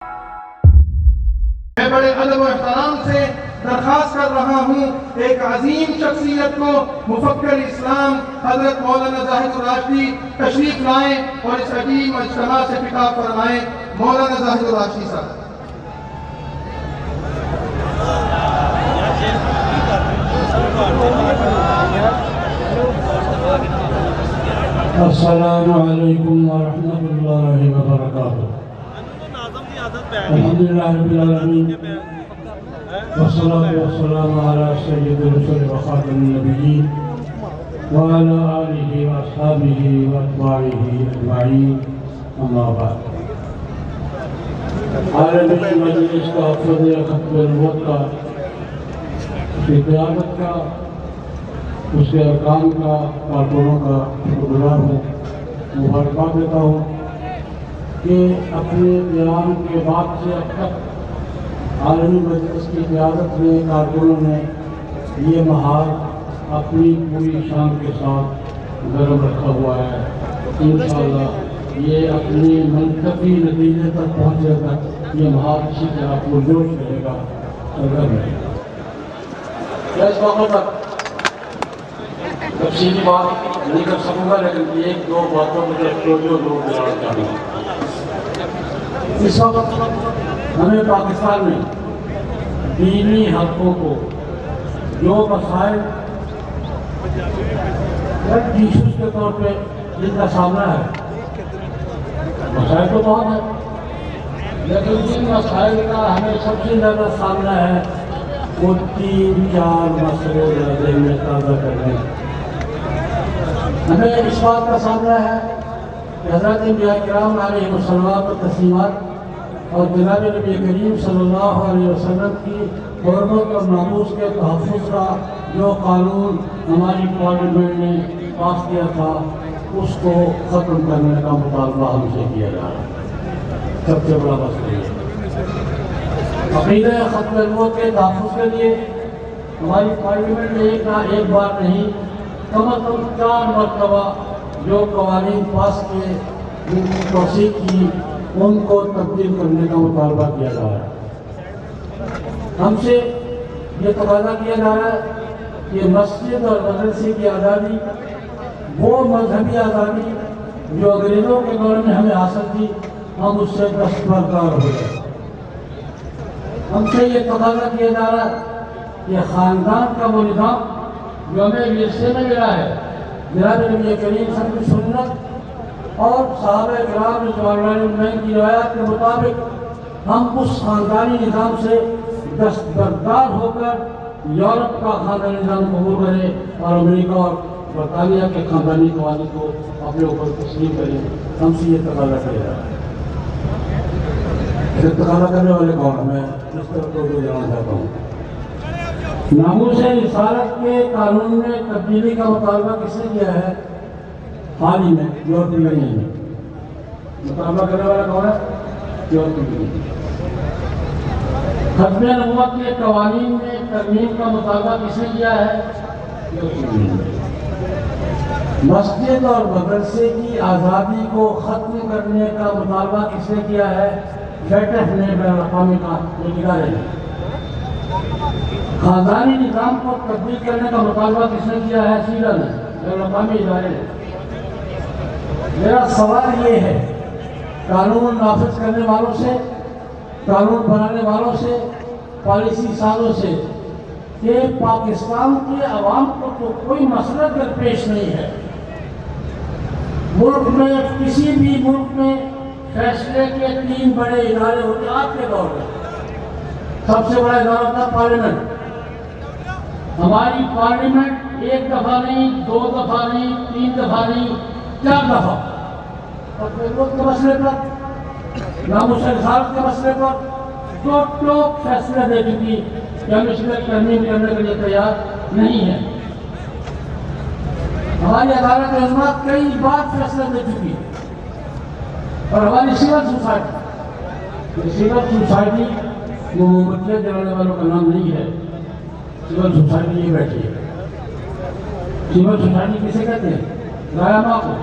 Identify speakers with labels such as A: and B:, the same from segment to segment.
A: میں بڑے ادب و احترام سے درخواست کر رہا ہوں ایک عظیم شخصیت کو مفکر اسلام حضرت مولانا زاہد الراشدی تشریف لائیں اور اس عظیم اجتماع سے خطاب فرمائیں۔ مولانا زاہد الراشدی صاحب۔
B: السلام علیکم ورحمۃ اللہ وبرکاتہ۔ الحمدللہ رب العالمین والصلاة والسلام علی سید الرسل وخاتم النبیین وعلی آلہ واصحابہ واتباعہ اجمعین، اما بعد۔ عالمی مجلس کا فضل ختم النبوت کا، اس کی قیادت کا، اس کے ارکان کا، کارکنوں کا شکرگزار ہوں، مبارکباد دیتا ہوں کہ اپنے قیام کے بعد سے اب تک عالمی مجلس کی قیادت میں کارکنوں نے یہ محاذ اپنی پوری شان کے ساتھ گرم رکھا ہوا ہے۔ انشاءاللہ یہ اپنی منطقی نتیجے تک پہنچے تک یہ محاذ اسی طرح پرجوش رہے گا، سرگرم رہے گا۔ اس وقت تک تفصیلی بات نہیں کر سکوں گا، لیکن ایک دو باتوں پر توجہ ضرور دلانا چاہوں گا۔ اس وقت ہمیں پاکستان میں دینی حقوں کو جو مسائل ایشوز کے طور پہ جن کا سامنا ہے، مسائل تو بہت ہے، لیکن جن مسائل کا ہمیں سب سے زیادہ سامنا ہے وہ 3-4 مسئلے ذہن میں تازہ کرنے ہیں۔ ہمیں اس بات کا سامنا ہے کہ حضرت انبیاء کرام علیہ الصلوۃ والتسلیمات اور جناب نبی کریم صلی اللہ علیہ وسلم کی حرمت اور ناموس کے تحفظ کا جو قانون ہماری پارلیمنٹ نے پاس کیا تھا، اس کو ختم کرنے کا مطالبہ ہم سے کیا جا رہا ہے۔ سب سے بڑا مسئلہ یہ عقیدہ ختم النبوت کے تحفظ کے لیے ہماری پارلیمنٹ نے ایک بار نہیں، کم از کم 4 مرتبہ جو قوانین پاس کیے، جن کی توثیق کی، ان کو تبدیل کرنے کا مطالبہ کیا جا رہا ہے۔ ہم سے یہ تقاضا کیا جا رہا ہے کہ مسجد اور مدرسے کی آزادی، وہ مذہبی آزادی جو انگریزوں کے دور میں ہمیں حاصل تھی، ہم اس سے دستبردار ہو جائیں۔ ہم سے یہ تقاضا کیا جا رہا ہے کہ خاندان کا وہ نظام جو ہمیں ورثے میں ملا ہے، جناب نبی کریم صلی اللہ علیہ وسلم کی سنت اور صحابہ کرام رضوان اللہ علیہم کی روایات کے مطابق، ہم اس خاندانی نظام سے دستبردار ہو کر یورپ کا خاندانی نظام قبول کریں اور امریکہ اور برطانیہ کے خاندانی قوانین کو اپنے اوپر تسلیم کریں۔ ہم سے یہ تقاضا کیا جا رہا ہے۔ یہ تقاضا کرنے والے کون ہیں؟ میں اس طرح کو جاننا چاہتا ہوں۔ ناموس رسالت کے قانون میں تبدیلی کا مطالبہ کس نے کیا ہے؟ حال ہی میں یورپی یونین نے مطالبہ کرنے والا کون ہے؟ یورپی یونین۔ ختم نبوت کے قوانین میں ترمیم کا مطالبہ کس نے کیا ہے؟ یورپی یونین نے۔ مسجد اور مدرسے کی آزادی کو ختم کرنے کا مطالبہ کس نے کیا ہے؟ فیٹف نے، بین الاقوامی ادارے نے۔ خاندانی نظام کو تبدیل کرنے کا مطالبہ کس نے کیا ہے؟ سیڈا نے، بین الاقوامی ادارے نے۔ میرا سوال یہ ہے قانون نافذ کرنے والوں سے، قانون بنانے والوں سے، پالیسی سازوں سے، کہ پاکستان کے عوام کو تو کوئی مسئلہ درپیش نہیں ہے۔ ملک میں، کسی بھی ملک میں فیصلے کے 3 بڑے ادارے ہوتے ہیں۔ آپ کے دور میں سب سے بڑا ادارہ تھا پارلیمنٹ۔ ہماری پارلیمنٹ 1 دفعہ نہیں، 2 دفعہ نہیں، 3 دفعہ نہیں، 4 دفعہ فتویٰ کے مسئلے پر، ناموس رسالت کے مسئلے پر ٹوک فیصلہ دے چکی کہ ہم اس میں ترمیم کرنے کے لیے تیار نہیں ہیں۔ ہماری عدالت عظمیٰ کئی بار فیصلہ دے چکی، اور ہماری سول سوسائٹی وہ مومبتیاں جلانے والوں کا نام نہیں ہے۔ سول سوسائٹی یہ بیٹھی ہے۔ سول سوسائٹی کسے کہتے ہیں؟ رائے ماں کو۔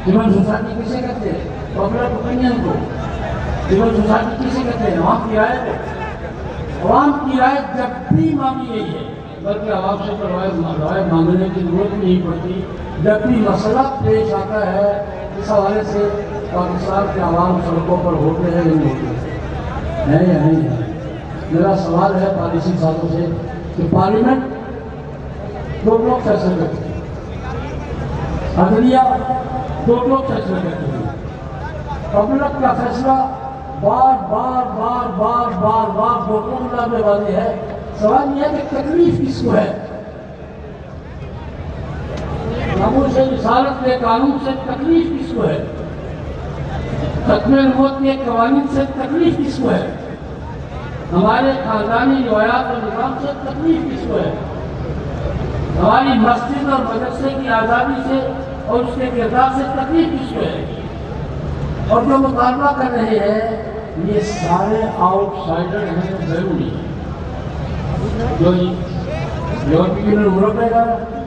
B: سول سوسائٹی کسے کہتے ہیں؟ پاپولر اوپینین کو۔ سول سوسائٹی کسی کہتے ہیں؟ عوام کی رائے کو. عوام کی رائے جب بھی مانگی گئی ہے، بلکہ عوام سے تو رائے مانگنے کی ضرورت نہیں پڑتی. جب بھی مسئلہ پیش آتا ہے اس حوالے سے پاکستان کے عوام سڑکوں پر ہوتے ہیں نہیں ہوتے ہیں یا نہیں ہے. میرا سوال ہے پالیسی سازوں سے کہ پارلیمنٹ دو لوگ فیصلے کرتے ہیں، عدلیہ دو لوگ فیصلے کرتے ہیں. پبلک کا فیصلہ بار بار بار بار بار بار ووٹوں میں لانے والی ہے. سوال یہ ہے کہ تکلیف کس کو ہے؟ ناموس سے رسالت کے قانون سے تکلیف کس کو ہے؟ ختم نبوت کے قوانین سے تکلیف کس کو ہے؟ ہمارے خاندانی روایات اور نظام سے تکلیف کس کو ہے؟ ہماری مسجد اور مدرسے کی آزادی سے اور اس کے کردار سے تکلیف کس کو ہے؟ اور جو مطالبہ کر رہے ہیں یہ سارے آؤٹ سائڈر ہیں ضروری. جو یورپی یونین ملک میں جا رہا ہے،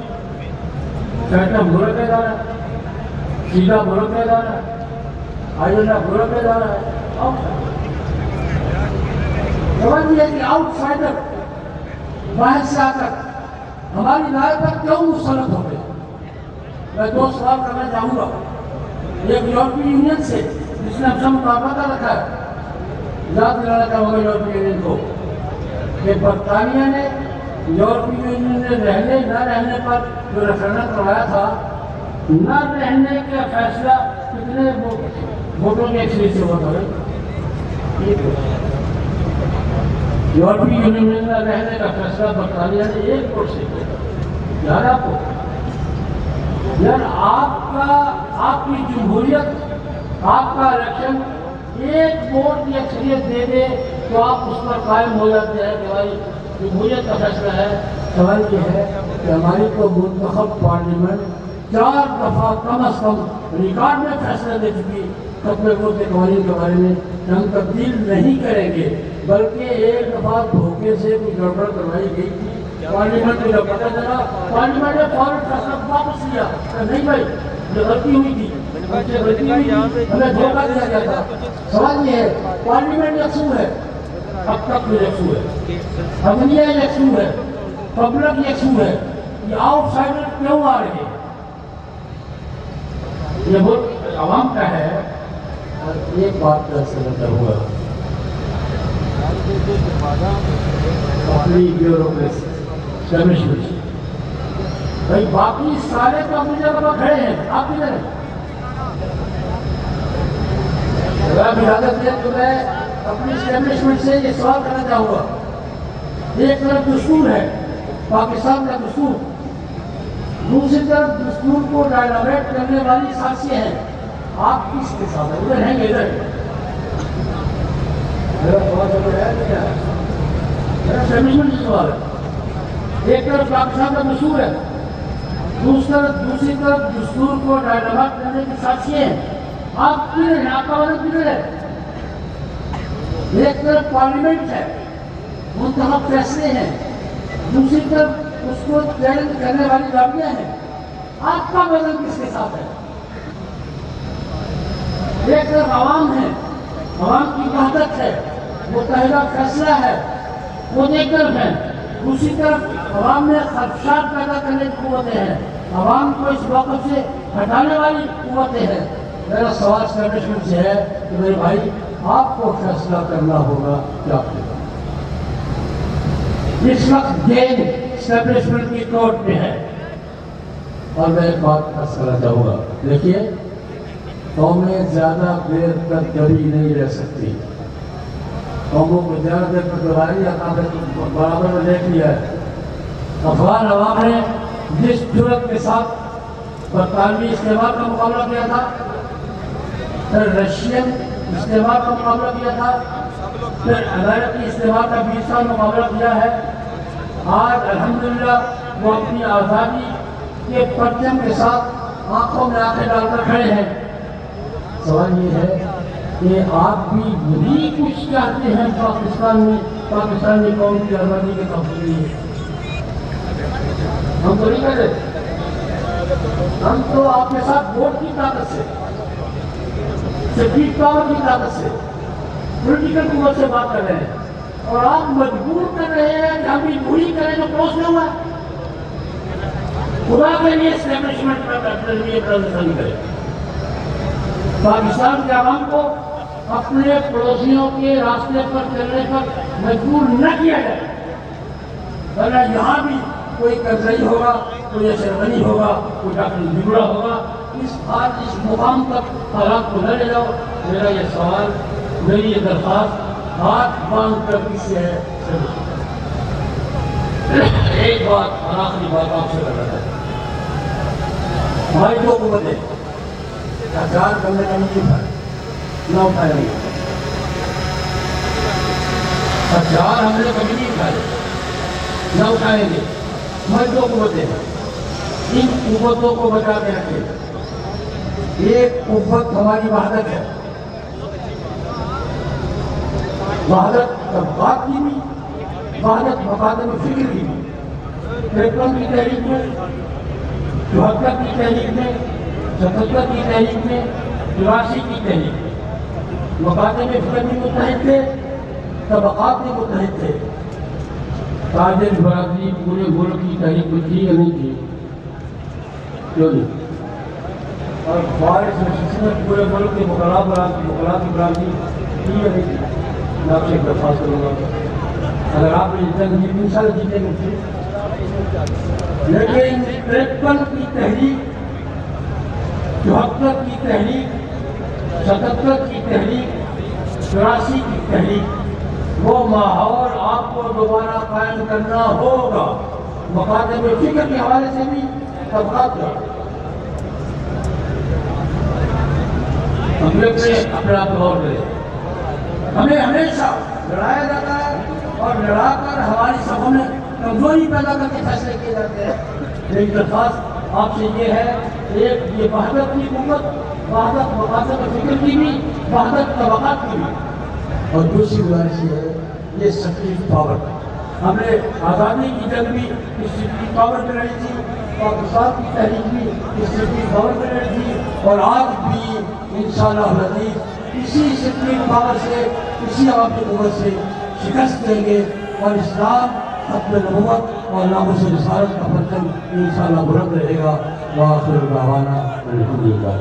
B: چائنا ملک میں جا رہا ہے، چینا ملک میں جا رہا ہے، آئرلینڈ ملک میں جا رہا ہے. یہ ہے کہ آؤٹ سائڈر باہر سے آ کر ہماری رائے پر کیوں مسلط ہو گئے؟ میں دو سوال کرنا چاہوں گا. ایک یورپی یونین سے جس نے ہم سے مطابقہ رکھا ہے، یاد دلانا چاہوں گا یورپی یونین کو کہ برطانیہ نے یورپی یونین میں رہنے نہ رہنے پر جو ریفرنڈم کروایا تھا، نہ رہنے کا فیصلہ کتنے ووٹوں کے اکثریت سے ہوا تھا؟ یورپی یونین میں نہ رہنے کا فیصلہ برطانیہ نے 1 ووٹ سے کیا. یاد آپ کو؟ یار آپ کی جمہوریت، آپ کا الیکشن 1 ووٹ کی اکثریت دے دے تو آپ اس پر قائم ہو جاتے ہیں کہ بھائی جمہوریت کا فیصلہ ہے. سوال یہ ہے کہ ہماری تو منتخب پارلیمنٹ 4 دفعہ کم از کم ریکارڈ میں فیصلہ دے چکی ختم نبوت کے قوانین کے بارے میں کہ ہم تبدیل نہیں کریں گے، بلکہ 1 دفعہ دھوکے سے کوئی گڑبڑ کروائی گئی تھی. پارلیمنٹ کو جب پتہ چلا، پارلیمنٹ نے فوراً فیصلہ واپس لیا کہ نہیں بھائی یہ غلطی ہوئی تھی، ہمیں دھوکہ دیا گیا تھا. سوال یہ ہے پارلیمنٹ یکسو ہے، اب تک یکسو ہے، عدلیہ یکسو ہے، پبلک یکسو ہے، یہ آؤٹ سائڈر کیوں آ رہے ہیں؟ یہ ملک عوام کا ہے. اور ایک بات کا سمجھتا ہوا اپنی بیوروکریسی اسٹیبلشمنٹ، بھائی باقی سارے تو اپنی جگہ پر کھڑے ہیں، آپ کدھر ہیں؟ اگر اجازت ہے تو میں اپنی اسٹیبلشمنٹ سے یہ سوال کرنا چاہوں گا. ایک طرف دستور ہے پاکستان کا دستور، دوسری طرف دستور کو ڈائنامیٹ کرنے والی سازشیں ہیں. آپ کس کے ساتھ ہیں؟ ادھر ہیں کہ ادھر؟ میرا سوال ہے کیا؟ میرا اسٹیبلشمنٹ سے سوال ہے. ایک طرف پاکستان کا دستور ہے، دوسری طرف دستور کو ڈائنامیٹ کرنے کی سازشیں ہیں. آپ کدھر ہیں؟ آپ کا مطلب کدھر ہے؟ ایک طرف پارلیمنٹ ہے، منتخب فیصلے ہیں، دوسری طرف اس کو چیلنج کرنے والی لابیاں ہیں. آپ کا مطلب کس کے ساتھ ہے؟ ایک طرف عوام ہے، عوام کی وحدت ہے، متحدہ فیصلہ ہے، وہ ایک طرف ہے. دوسری طرف عوام میں خدشات پیدا کرنے کی قوتیں ہیں، عوام کو اس موقف سے ہٹانے والی قوتیں ہیں. میرا سوال اسٹیبلشمنٹ سے ہے کہ میرے بھائی آپ کو فیصلہ کرنا ہوگا کیا کرنا. اس وقت گیم اسٹیبلشمنٹ کی کورٹ میں ہے. اور میں ایک بات کرنا چاہوں گا، دیکھیے قومیں زیادہ دیر تک کبھی نہیں رہ سکتی. قوموں کو زیادہ دیر تک دوباری برابر میں دیکھ لیا ہے. افغان عوام نے جس جرأت کے ساتھ برطانوی استعمار کا مقابلہ کیا تھا، پھر رشین استعمار کا مقابلہ کیا تھا، پھر امریکی استعمار کا 20 سال مقابلہ کیا ہے، آج الحمدللہ وہ اپنی آزادی کے پرچم کے ساتھ آنکھوں میں آنکھیں ڈال کر کھڑے ہیں. سوال یہ ہے کہ آپ بھی وہی کچھ چاہتے ہیں پاکستان میں، پاکستانی قوم کی آزادی کے تفصیل. ہم تو نہیں کہتے، ہم تو آپ کے ساتھ ووٹ کی طاقت سے، سپریٹ پاور کی طاقت سے پولیٹیکل قوت سے بات کر رہے ہیں اور آپ مجبور کر رہے ہیں کہ ہم بھی وہی کریں جو پوسٹ نہ ہوا ہے. خدا کے لیے اسٹیبلشمنٹ پر اپنے لیے پرزنٹیشن کرے. پاکستان کے عوام کو اپنے پڑوسیوں کے راستے پر چلنے پر مجبور نہ کیا جائے. ورنہ یہاں بھی کوئی کرزئی ہوگا, کوئی اشرف غنی ہوگا, کوئی ڈاکٹر نگڑا ہوگا. اس مقام تک حالات کو نہ لے جاؤ. میرا یہ سوال, میری یہ درخواست ہاتھ باندھ کر کس سے ہے. ایک بات اور آخری بات آپ سے کر رہا ہے. ہماری دو قوتیں ہتھیار کرنے کا نہیں تھا, نہ اٹھائے نہیں. ہتھیار ہم نے کبھی نہیں اٹھائے, نہ اٹھائیں گے. ہماری دو قوتیں ہیں, ان قوتوں کو بچا کے رکھیں. ایک قوت ہماری وحدت ہے, وحدت طبقات کی بھی, وحدت مقادم فکر کی بھی. 53 کی تحریک میں, 74 کی تحریک میں, 77 کی تحریک میں, 84 کی تحریک میں مقادم فکر بھی متحد تھے, طبقات بھی متحد تھے. تاجر برادری پورے ملک کی تحریک میں تھی یا نہیں تھی؟ کیوں نہیں؟ اور بارش میں پورے ملک کے مقررات کی برادری تھی یا نہیں تھی؟ میں آپ سے ایک درخواست کروں گا, اگر آپ نے جنگ جیت ان شاء اللہ جیتیں گے. لیکن 53 کی تحریک, 74 کی تحریک, 77 کی تحریک, 84 کی تحریک, وہ ماحول آپ کو دوبارہ قائم کرنا ہوگا. مقادم فکر کے حوالے سے بھی, طبقات کا. ہم اپنے آپ کو غور کریں. ہمیں ہمیشہ لڑایا جاتا ہے اور لڑا کر ہماری سبھوں میں کمزوری پیدا کر کے فیصلے کیے جاتے ہیں. میری درخواست آپ سے یہ ہے, ایک یہ وحدت کی قوت, وحدت مقاصد فکر کی بھی, وحدت طبقات کی بھی. اور دوسری گزارش یہ ہے, یہ اسٹریٹ پاور. ہم نے آزادی کی جنگ بھی اسٹریٹ پاور پہ لڑی تھی, پاکستان کی تحریک بھی اسٹریٹ پاور پہ لڑی تھی, اور آج بھی انشاءاللہ العزیز اسی اسٹریٹ پاور سے, اسی عوامی قوت سے شکست دیں گے, اور اسلام ختم نبوت اور ناموس رسالت کا پرچم انشاءاللہ بلند رہے گا. وآخر دعوانا الحمدللہ.